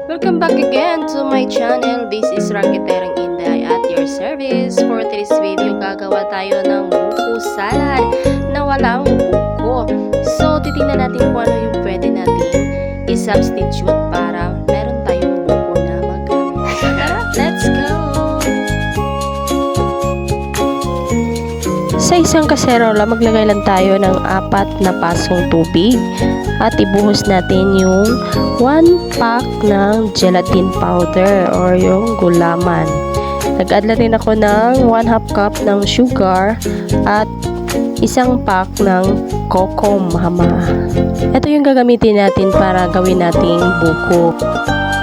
Welcome back again to my channel. This is Raketerang Inday at your service. For today's video, gagawa tayo ng buko salad na walang buko. So, titingnan natin kung ano yung pwede natin i-substitute para meron tayong buko na magamit. Tara, let's go! Sa isang kaserola, maglagay lang tayo ng 4 na pasong tubig at ibuhos natin yung 1 pack ng gelatin powder or yung gulaman. Nag-add na rin ako ng 1/2 cup ng sugar at 1 pack ng cocoa mama. Ito yung gagamitin natin para gawin nating buko.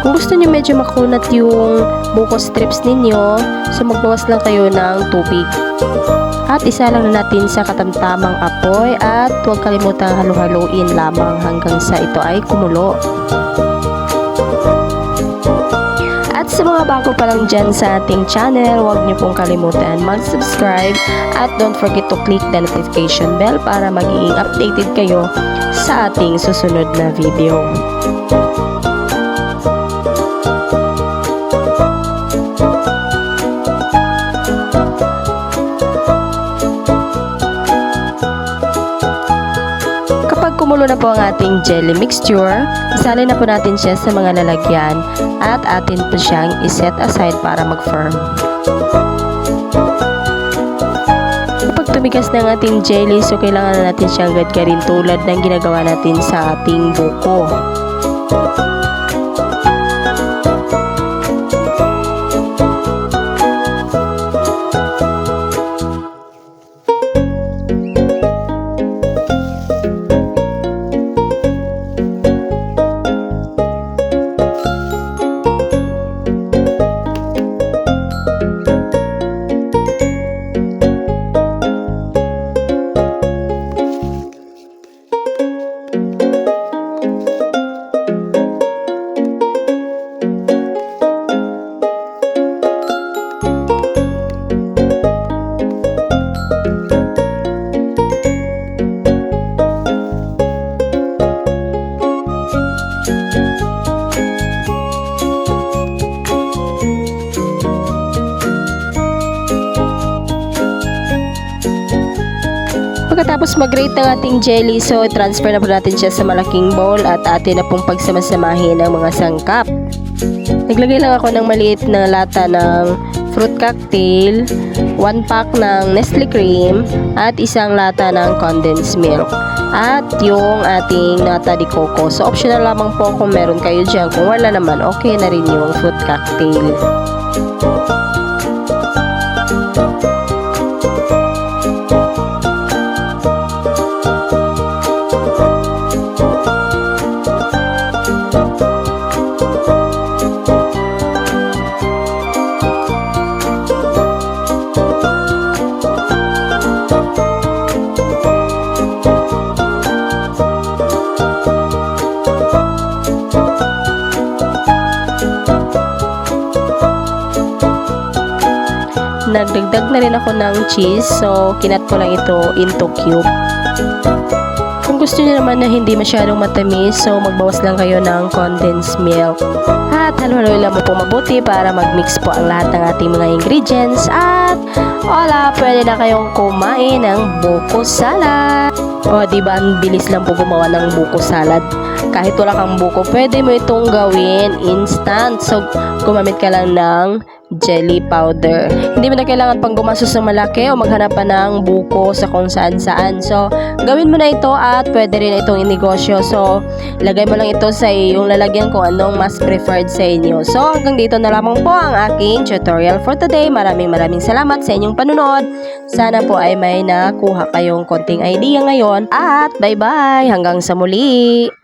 Kung gusto niyo medyo makunat yung buko strips ninyo, so magbawas lang kayo ng tubig. At isa lang na natin sa katamtamang apoy at huwag kalimutang halu-haluin lamang hanggang sa ito ay kumulo. At sa mga bago pa lang dyan sa ating channel, huwag niyo pong kalimutan mag-subscribe at don't forget to click the notification bell para maging updated kayo sa ating susunod na video. Kumulo na po ang ating jelly mixture, isalin na po natin siya sa mga lalagyan at atin po siyang iset aside para mag-firm. Kapag tumigas na ang ating jelly, so kailangan na natin siyang gadgarin tulad ng ginagawa natin sa ating buko. Pagkatapos mag-grate ng ating jelly, so transfer na po natin siya sa malaking bowl at atin na pong pagsamasamahin ang mga sangkap. Naglagay lang ako ng maliit na lata ng fruit cocktail, 1 pack ng Nestle cream at 1 lata ng condensed milk at yung ating nata de coco. So optional lamang po kung meron kayo dyan. Kung wala naman, okay na rin yung fruit cocktail. Nagdagdag na rin ako ng cheese, so kinat ko lang ito into cube. Kung gusto niyo naman na hindi masyadong matamis, so magbawas lang kayo ng condensed milk. At halo-halo lang mo po mabuti para mag-mix po ang lahat ng ating mga ingredients. At hola, pwede na kayong kumain ng buko salad. O diba, ang bilis lang po gumawa ng buko salad. Kahit wala kang buko, pwede mo itong gawin instant. So, gumamit ka lang ng jelly powder. Hindi mo na kailangan pang gumastos ng malaki o maghanap pa ng buko sa kung saan-saan. So, gawin mo na ito at pwede rin itong inegosyo. So, ilagay mo lang ito sa iyong lalagyan kung anong mas preferred sa inyo. So, hanggang dito na lamang po ang aking tutorial for today. Maraming salamat sa inyong panunod. Sana po ay may nakuha kayong konting idea ngayon. At bye-bye! Hanggang sa muli!